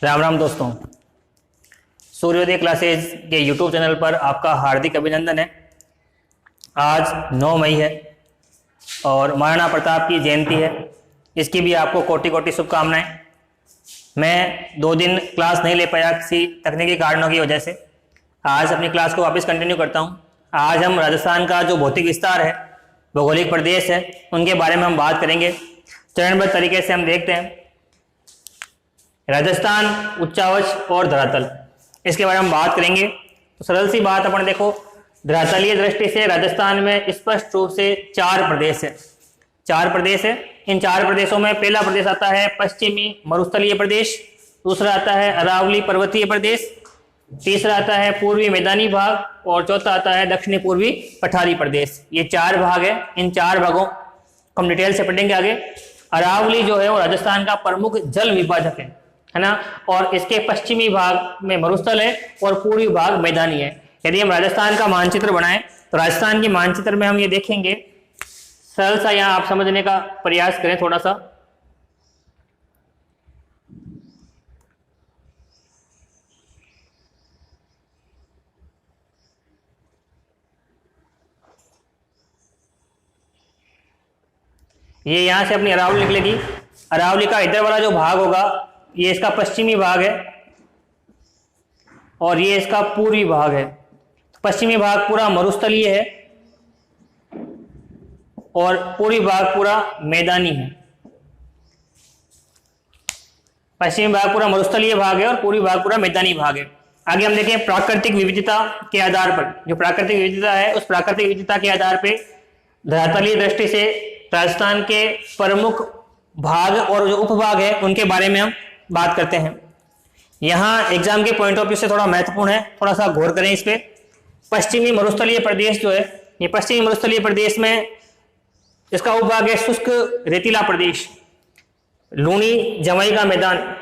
राम राम दोस्तों, सूर्योदय क्लासेज के यूट्यूब चैनल पर आपका हार्दिक अभिनंदन है। आज 9 मई है और महाराणा प्रताप की जयंती है। इसकी भी आपको कोटि कोटि शुभकामनाएं। मैं 2 दिन क्लास नहीं ले पाया किसी तकनीकी कारणों की वजह से। आज अपनी क्लास को वापस कंटिन्यू करता हूं। आज हम राजस्थान का जो भौतिक विस्तार है, भौगोलिक प्रदेश है, उनके बारे में हम बात करेंगे। चरणबद्ध तरीके से हम देखते हैं राजस्थान, उच्चावच और धरातल, इसके बारे में हम बात करेंगे। तो सरल सी बात अपन देखो, धरातलीय दृष्टि से राजस्थान में स्पष्ट रूप से 4 प्रदेश है। 4 प्रदेश है। इन 4 प्रदेशों में पहला प्रदेश आता है पश्चिमी मरुस्थलीय प्रदेश, दूसरा आता है अरावली पर्वतीय प्रदेश, तीसरा आता है पूर्वी मैदानी भाग और चौथा आता है दक्षिणी पूर्वी पठारी प्रदेश। ये 4 भाग है। इन 4 भागों को हम डिटेल से पढ़ेंगे आगे। अरावली जो है वो राजस्थान का प्रमुख जल विभाजक है ना, और इसके पश्चिमी भाग में मरुस्थल है और पूर्वी भाग मैदानी है। यदि हम राजस्थान का मानचित्र बनाएं तो राजस्थान के मानचित्र में हम ये देखेंगे, सरल सा यहाँ आप समझने का प्रयास करें थोड़ा सा। ये यहाँ से अपनी अरावली निकलेगी। अरावली का इधर वाला जो भाग होगा ये इसका पश्चिमी भाग है और ये इसका पूर्वी भाग है। पश्चिमी भाग पूरा मरुस्थलीय है और पूर्वी भाग पूरा मैदानी है। पश्चिमी भाग पूरा मरुस्थलीय भाग है और पूर्वी भाग पूरा मैदानी भाग है। आगे हम देखें प्राकृतिक विविधता के आधार पर, जो प्राकृतिक विविधता है उस प्राकृतिक विविधता के आधार पर धरातलीय दृष्टि से राजस्थान के प्रमुख भाग और जो उपभाग है उनके बारे में हम बात करते हैं। यहाँ एग्जाम के पॉइंट ऑफ व्यू से थोड़ा महत्वपूर्ण है, थोड़ा सा गौर करें इस पे। पश्चिमी मरुस्थलीय प्रदेश जो है, ये पश्चिमी मरुस्थलीय प्रदेश में इसका उपभाग है शुष्क रेतीला प्रदेश, लूनी जमुई का मैदान,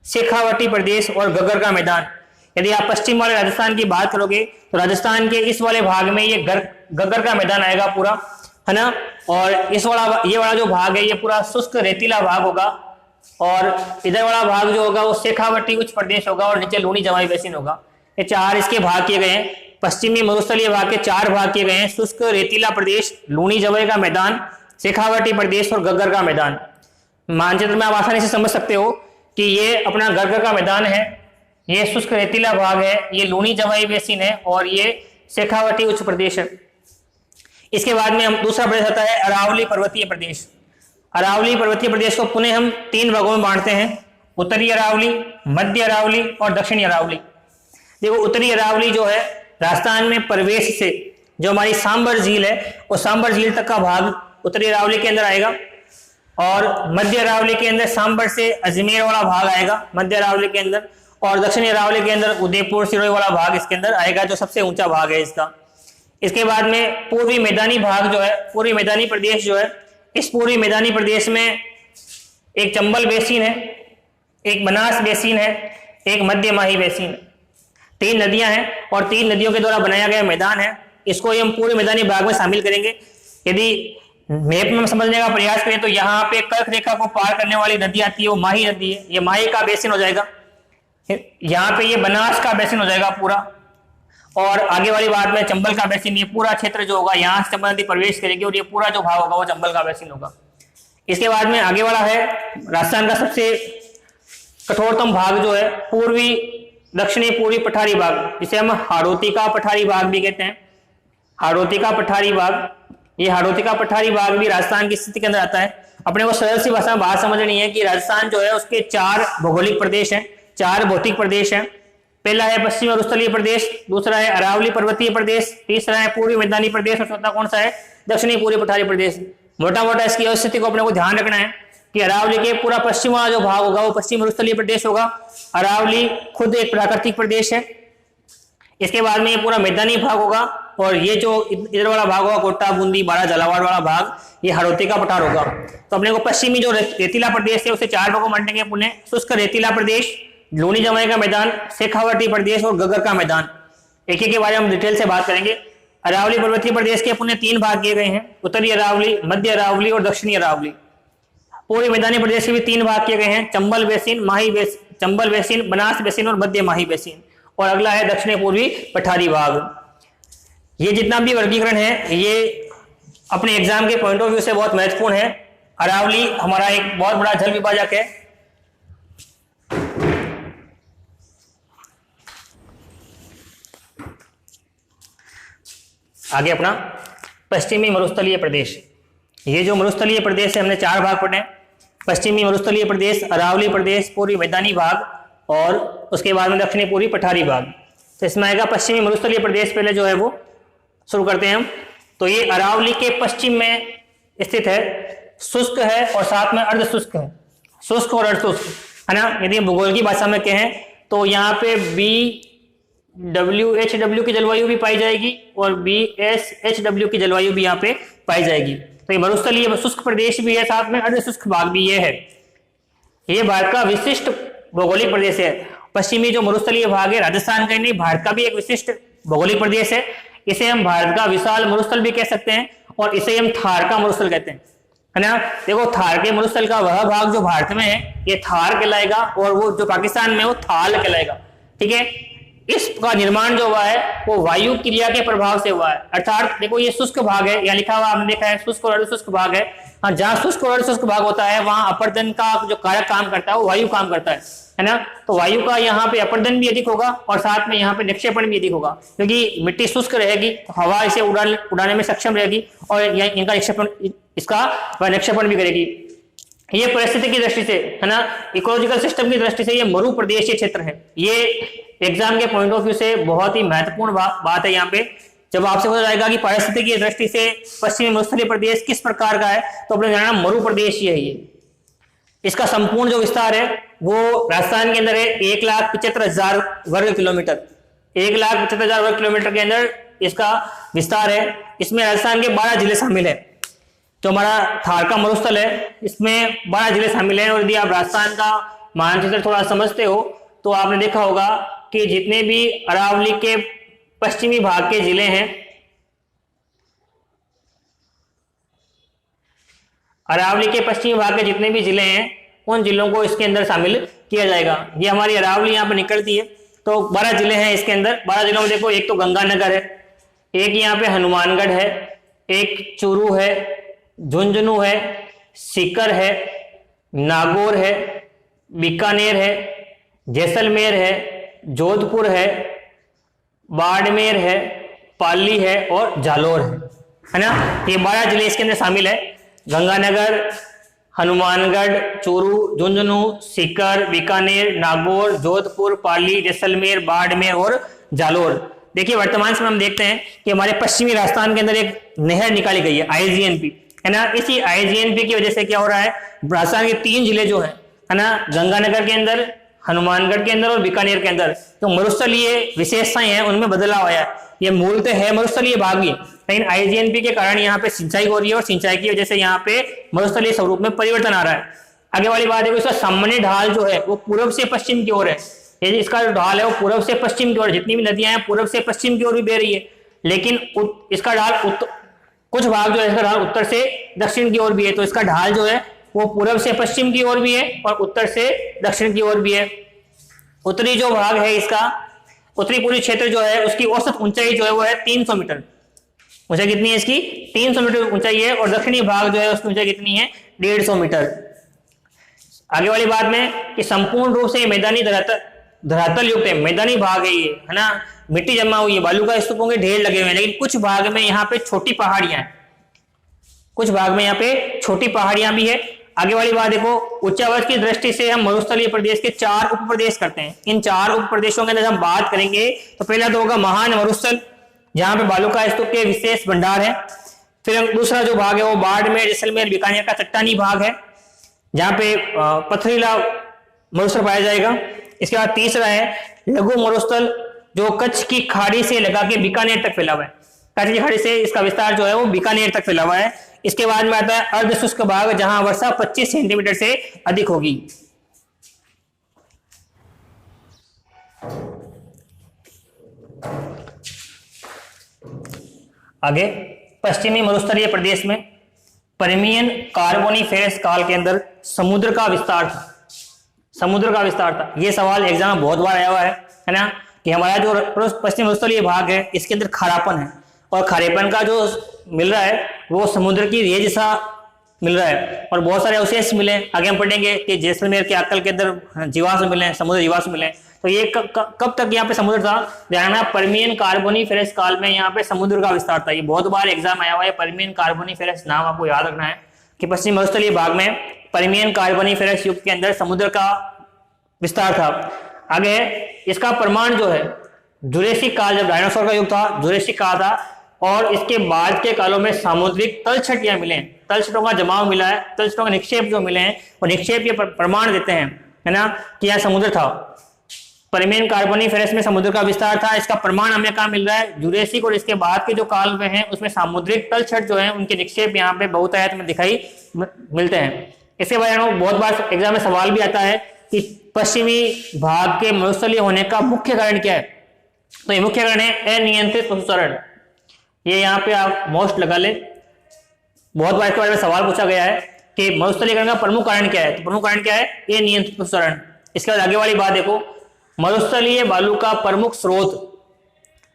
शेखावटी प्रदेश और गग्गर का मैदान। यदि आप पश्चिम वाले राजस्थान की बात करोगे तो राजस्थान के इस वाले भाग में ये गग्गर का मैदान आएगा पूरा, है ना, और ये वाला जो भाग है ये पूरा शुष्क रेतीला भाग होगा और इधर वाला भाग जो होगा वो शेखावटी उच्च प्रदेश होगा और नीचे लूनी जमुई बेसिन होगा। ये 4 इसके भाग किए गए हैं। पश्चिमी मरुस्थलीय भाग के 4 भाग किए गए हैं, शुष्क रेतीला प्रदेश, लूनी जमुई का मैदान, शेखावटी प्रदेश और गग्गर का मैदान। मानचित्र में आप आसानी से समझ सकते हो कि ये अपना गग्गर का मैदान है, ये शुष्क रेतीला भाग है, ये लूनी जमुई बेसिन है और ये शेखावटी उच्च प्रदेश है। इसके बाद में हम दूसरा प्रदेश आता है अरावली पर्वतीय प्रदेश। अरावली पर्वतीय प्रदेश को पुनः हम 3 भागों में बांटते हैं, उत्तरी अरावली, मध्य अरावली और दक्षिणी अरावली। देखो उत्तरी अरावली जो है राजस्थान में प्रवेश से जो हमारी सांबर झील है वो सांबर झील तक का भाग उत्तरी अरावली के अंदर आएगा और मध्य अरावली के अंदर सांबर से अजमेर वाला भाग आएगा मध्य अरावली के अंदर, और दक्षिणी अरावली के अंदर उदयपुर सिरोही वाला भाग इसके अंदर आएगा जो सबसे ऊंचा भाग है इसका। इसके बाद में पूर्वी मैदानी भाग जो है, पूर्वी मैदानी प्रदेश जो है, इस पूर्वी मैदानी प्रदेश में एक चंबल बेसिन है, एक बनास बेसिन है, एक मध्य माही बेसिन है। 3 नदियां हैं और 3 नदियों के द्वारा बनाया गया मैदान है। इसको हम पूरे मैदानी भाग में शामिल करेंगे। यदि मैप में समझने का प्रयास करें तो यहाँ पे कर्क रेखा को पार करने वाली नदी आती है, वो माही नदी है। ये माही का बेसिन हो जाएगा। यहाँ पे ये बनास का बेसिन हो जाएगा पूरा, और आगे वाली बात में चंबल का बेसिन, ये पूरा क्षेत्र जो होगा यहाँ से चंबल नदी प्रवेश करेगी और ये पूरा जो भाग होगा वो चंबल का बेसिन होगा। इसके बाद में आगे वाला है राजस्थान का सबसे कठोरतम भाग जो है पूर्वी दक्षिणी पूर्वी पठारी भाग, जिसे हम हाड़ौती का पठारी भाग भी कहते हैं। हाड़ौती का पठारी भाग, ये हाड़ौती का पठारी भाग भी राजस्थान की स्थिति के अंदर आता है। अपने को सरल सी भाषा में बात समझनी है कि राजस्थान जो है उसके 4 भौगोलिक प्रदेश हैं, 4 भौतिक प्रदेश हैं। पहला है पश्चिमी मरुस्थलीय प्रदेश, दूसरा है अरावली पर्वतीय प्रदेश, तीसरा है पूर्वी मैदानी प्रदेश और चौथा कौन सा है, दक्षिणी पूर्वी पठारी प्रदेश। मोटा मोटा इसकी अवस्थिति को अपने को ध्यान रखना है कि अरावली के पूरा पश्चिम वाला जो भाग होगा वो पश्चिमी मरुस्थलीय प्रदेश होगा। अरावली खुद एक प्राकृतिक प्रदेश है। इसके बाद में ये पूरा मैदानी भाग होगा और ये जो इधर वाला भाग होगा कोटा, बूंदी, बारा, झालावाड़ वाला भाग, ये हाड़ौती का पठार होगा। तो अपने को पश्चिमी जो रेतीला प्रदेश है उसे 4 भागों में बांटेंगे पुनः, शुष्क रेतीला प्रदेश, लूनी जमुई का मैदान, शेखावटी प्रदेश और गग्गर का मैदान। एक एक के बारे में हम डिटेल से बात करेंगे। अरावली पर्वतीय प्रदेश के पुनः 3 भाग किए गए हैं, उत्तरी अरावली, मध्य अरावली और दक्षिणी अरावली। पूर्वी मैदानी प्रदेश के भी 3 भाग किए गए हैं, Chambal basin, Chambal basin, Banas basin और मध्य माही बेसिन। और अगला है दक्षिण पूर्वी पठारी भाग। ये जितना भी वर्गीकरण है ये अपने एग्जाम के पॉइंट ऑफ व्यू से बहुत महत्वपूर्ण है। अरावली हमारा एक बहुत बड़ा जल विभाजक है। आगे अपना पश्चिमी मरुस्थलीय प्रदेश। ये जो मरुस्थलीय प्रदेश है हमने 4 भाग पढ़े। पश्चिमी मरुस्थलीय प्रदेश, अरावली प्रदेश, पूर्वी मैदानी भाग और उसके बाद में दक्षिणी पूर्वी पठारी भाग। तो इसमें आएगा पश्चिमी मरुस्थलीय प्रदेश। पहले जो है वो शुरू करते हैं हम। तो ये अरावली के पश्चिम में स्थित है, शुष्क है और साथ में अर्ध शुष्क है, शुष्क और अर्ध शुष्क है ना। यदि हम भूगोल की भाषा में कहें तो यहाँ पे BWHW की जलवायु भी पाई जाएगी और BSHW की जलवायु भी यहाँ पे पाई जाएगी। तो ये मरुस्थलीय शुष्क प्रदेश भी है, साथ में अर्ध शुष्क भाग भी ये है। ये भारत का विशिष्ट भौगोलिक प्रदेश है। पश्चिमी जो मरुस्थलीय भाग है राजस्थान का नहीं, भारत का भी एक विशिष्ट भौगोलिक प्रदेश है। इसे हम भारत का विशाल मरुस्थल भी कह सकते हैं और इसे हम थार का मरुस्थल कहते हैं, है ना। देखो थार के मरुस्थल का वह भाग जो भारत में है ये थार कहलाएगा और वो जो पाकिस्तान में वो थाल कहलाएगा, ठीक है। इसका निर्माण जो हुआ है वो वायु क्रिया के प्रभाव से हुआ है। अर्थात देखो ये शुष्क भाग है, यहाँ लिखा हुआ आपने देखा है शुष्क और अर्धशुष्क भाग है। हाँ, जहाँ शुष्क और अर्धशुष्क भाग होता है वहां अपर्दन का जो कारक काम करता है वो वायु काम करता है ना। तो वायु का यहाँ पे अपर्दन भी अधिक होगा और साथ में यहाँ पे निक्षेपण भी अधिक होगा, क्योंकि मिट्टी शुष्क रहेगी तो हवा इसे उड़ाने में सक्षम रहेगी और इनका निक्षेपण, इसका वह निक्षेपण भी करेगी। ये परिस्थिति की दृष्टि से, है ना, इकोलॉजिकल सिस्टम की दृष्टि से ये मरु प्रदेशीय क्षेत्र है। ये एग्जाम के पॉइंट ऑफ व्यू से बहुत ही महत्वपूर्ण बात है। यहाँ पे जब आपसे पूछा जाएगा कि पारिस्थितिकी की दृष्टि से पश्चिमी मरुस्थलीय प्रदेश किस प्रकार का है तो अपने जाना मरु प्रदेश है। ये इसका संपूर्ण जो विस्तार है वो राजस्थान के अंदर है 1,75,000 वर्ग किलोमीटर। 1,75,000 वर्ग किलोमीटर के अंदर इसका विस्तार है। इसमें राजस्थान के 12 जिले शामिल है। जो हमारा थार का मरुस्थल है इसमें 12 जिले शामिल हैं। और यदि आप राजस्थान का मानचित्र थोड़ा समझते हो तो आपने देखा होगा कि जितने भी अरावली के पश्चिमी भाग के जिले हैं, अरावली के पश्चिमी भाग के जितने भी जिले हैं उन जिलों को इसके अंदर शामिल किया जाएगा। ये हमारी अरावली यहाँ पर निकलती है। तो 12 जिले हैं इसके अंदर। 12 जिलों में देखो एक तो गंगानगर है, एक यहाँ पे हनुमानगढ़ है, एक चूरू है, झुंझुनू है, सीकर है, नागौर है, बीकानेर है, जैसलमेर है, जोधपुर है, बाड़मेर है, पाली है और जालोर है ना। ये 12 जिले इसके अंदर शामिल है। गंगानगर, हनुमानगढ़, चूरू, झुंझुनू, सीकर, बीकानेर, नागौर, जोधपुर, पाली, जैसलमेर, बाड़मेर और जालोर। देखिए वर्तमान समय हम देखते हैं कि हमारे पश्चिमी राजस्थान के अंदर एक नहर निकाली गई है IGNP, है ना। इसी IGNP की वजह से क्या हो रहा है, राजस्थान के 3 जिले जो है ना, गंगानगर के अंदर, हनुमानगढ़ के अंदर और बीकानेर के अंदर जो मरुस्थलीय विशेषताएं हैं उनमें बदलाव आया है। ये मूलतः है मरुस्थलीय भाग ही, लेकिन IGNP के कारण यहाँ पे सिंचाई हो रही है और सिंचाई की वजह से यहाँ पे मरुस्थलीय स्वरूप में परिवर्तन आ रहा है। आगे वाली बात है इसका सामान्य ढाल जो है वो पूर्व से पश्चिम की ओर है। ये इसका जो ढाल है वो पूर्व से पश्चिम की ओर, जितनी भी नदियां हैं पूर्व से पश्चिम की ओर भी बह रही है। लेकिन इसका ढाल कुछ भाग जो है इसका ढाल उत्तर से दक्षिण की ओर भी है। तो इसका ढाल जो है वो पूर्व से पश्चिम की ओर भी है और उत्तर से दक्षिण की ओर भी है। उत्तरी जो भाग है इसका, उत्तरी पूर्वी क्षेत्र जो है उसकी औसत ऊंचाई जो है वो है 300 मीटर। ऊंचाई कितनी है इसकी? 300 मीटर ऊंचाई है। और दक्षिणी भाग जो है उसकी ऊंचाई कितनी है? 150 मीटर। आगे वाली बात में कि संपूर्ण रूप से मैदानी धरातल युक्त है, मैदानी भाग है ये, है ना। मिट्टी जमा हुई है, बालू का स्तूपों के ढेर लगे हुए हैं, लेकिन कुछ भाग में यहाँ पे छोटी पहाड़ियां हैं, कुछ भाग में यहाँ पे छोटी पहाड़ियां भी है। आगे वाली बात देखो, उच्चावच की दृष्टि से हम मरुस्थलीय प्रदेश के 4 उप प्रदेश करते हैं। इन 4 उप प्रदेशों के अंदर हम बात करेंगे तो पहला तो होगा महान मरुस्थल, जहां पे बालू का स्तूप के विशेष भंडार है। फिर दूसरा जो भाग है वो बाड़मेर, जैसलमेर, बीकानेर का चट्टानी भाग है, जहां पे पथरीला मरुस्थल पाया जाएगा। इसके बाद तीसरा है लघु मरुस्थल, जो कच्छ की खाड़ी से लगा के बीकानेर तक फैला हुआ है। कच्छ की खाड़ी से इसका विस्तार जो है वो बीकानेर तक फैला हुआ है। इसके बाद में आता है अर्ध शुष्क भाग, जहां वर्षा 25 सेंटीमीटर से अधिक होगी। आगे पश्चिमी मरुस्थलीय प्रदेश में पर्मियन कार्बोनिफेरस काल के अंदर समुद्र का विस्तार था। समुद्र का विस्तार था। ये सवाल एग्जाम में बहुत बार आया हुआ है ना, कि हमारा जो पश्चिम मरुस्थलीय भाग है इसके अंदर खारापन है, और खारेपन का जो मिल रहा है वो समुद्र की रेत जैसा मिल रहा है, और बहुत सारे अवशेष मिले। आगे हम पढ़ेंगे कि जैसलमेर के अक्कल के अंदर जीवाश्म मिले हैं, समुद्र जीवाश्म मिले हैं। तो ये कब तक यहाँ पे समुद्र था? ध्यान रखना, परमियन कार्बोनिफेरस काल में यहाँ पे समुद्र का विस्तार था। ये बहुत बार एग्जाम आया हुआ है, परमियन कार्बोनिफेरस नाम आपको याद रखना है कि पश्चिम मरुस्थलीय भाग में परमियन कार्बोनिफेरस युग के अंदर समुद्र का विस्तार था। आगे इसका प्रमाण जो है जुरेसिक काल, जब डायनासोर का युग था, जुरेसिक काल था, और इसके बाद के कालों में सामुद्रिक तलछट यहाँ मिले हैं, तलछटों का जमाव मिला है, तलछटों के निक्षेप जो मिले हैं वो निक्षेप ये प्रमाण देते हैं, है ना, कि यहाँ समुद्र था। परमियन कार्बोनिफेरस में समुद्र का विस्तार था, इसका प्रमाण हमें कहाँ मिल रहा है? जुरेसिक और इसके बाद के जो काल में है उसमें सामुद्रिक तलछट जो है उनके निक्षेप यहाँ पे बहुतायत में दिखाई मिलते हैं। इसके बारे में बहुत बार एग्जाम में सवाल भी आता है कि पश्चिमी भाग के मरुस्थलीय होने का मुख्य कारण क्या है? तो ये मुख्य कारण है अनियंत्रित पशुचारण। ये यहाँ पे आप मोस्ट लगा ले, बहुत बार इसके बारे में सवाल पूछा गया है कि मरुस्थलीकरण का प्रमुख कारण क्या है? तो प्रमुख कारण क्या है? अनियंत्रित पशुचारण। इसके बाद आगे वाली बात देखो, मरुस्थलीय बालू का प्रमुख स्रोत।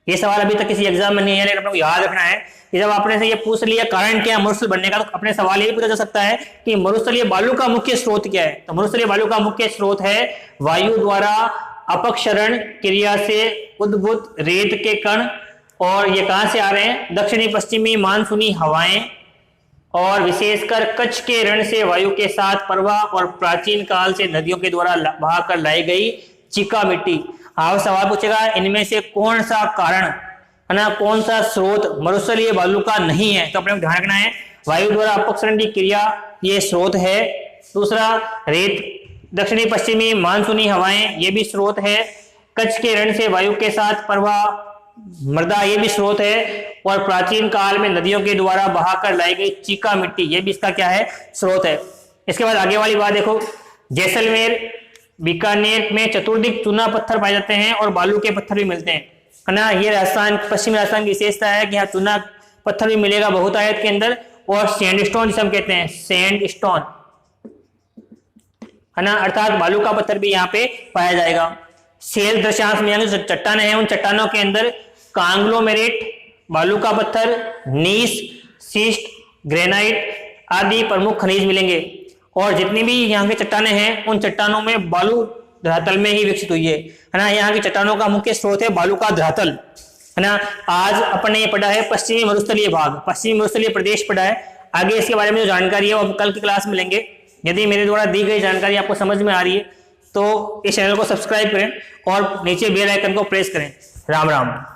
ये सवाल अभी तक किसी एग्जाम में नहीं है, लेकिन आपको याद रखना है कि जब आपने से ये पूछ लिया कारण क्या है मरुस्थल बनने का, तो अपने सवाल ये पूछा जा सकता है कि मरुस्थलीय बालू का मुख्य स्रोत क्या है? तो मरुस्थलीय बालू का मुख्य स्रोत है वायु द्वारा अपक्षरण क्रिया से उद्भूत रेत के कण, और ये कहां से आ रहे हैं? दक्षिणी पश्चिमी मानसूनी हवाएं, और विशेषकर कच्छ के रण से वायु के साथ प्रवाह, और प्राचीन काल से नदियों के द्वारा बहाकर लाई गई चीका मिट्टी। आप सवाल पूछेगा इनमें से कौन सा कारण, है ना, कौन सा स्रोत मरुस्थलीय बालू का नहीं है? तो अपने ध्यान रखना है वायु द्वारा अपक्षरण की क्रिया ये स्रोत है। दूसरा, रेत, दक्षिणी पश्चिमी मानसूनी हवाएं ये भी स्रोत है। कच्छ के रण से वायु के साथ प्रवाह मृदा ये भी स्रोत है, और प्राचीन काल में नदियों के द्वारा बहाकर लाई गई चीका मिट्टी ये भी इसका क्या है? स्रोत है। इसके बाद आगे वाली बात देखो, जैसलमेर बीकानेर में चतुर्दिक चूना पत्थर पाए जाते हैं और बालू के पत्थर भी मिलते हैं, है ना। ये राजस्थान, पश्चिमी राजस्थान की विशेषता है कि यहाँ चूना पत्थर भी मिलेगा बहुतायत के अंदर, और सैंडस्टोन जिसे हम कहते हैं सैंडस्टोन, है ना, अर्थात बालू का पत्थर भी यहाँ पे पाया जाएगा। सेल दृश्यांश में यानी चट्टाने हैं, उन चट्टानों के अंदर कांग्लोमेरेट, बालू का पत्थर, नीस, सिस्ट, ग्रेनाइट आदि प्रमुख खनिज मिलेंगे, और जितनी भी यहाँ की चट्टाने हैं उन चट्टानों में बालू धरातल में ही विकसित हुई है ना। यहाँ की चट्टानों का मुख्य स्रोत है बालू का धरातल, है ना। आज अपन ने ये पढ़ा है पश्चिमी मरुस्थलीय भाग, पश्चिमी मरुस्थलीय प्रदेश पढ़ा है। आगे इसके बारे में जो जानकारी है वो कल की क्लास में लेंगे। यदि मेरे द्वारा दी गई जानकारी आपको समझ में आ रही है तो इस चैनल को सब्सक्राइब करें और नीचे बेल आइकन को प्रेस करें। राम राम।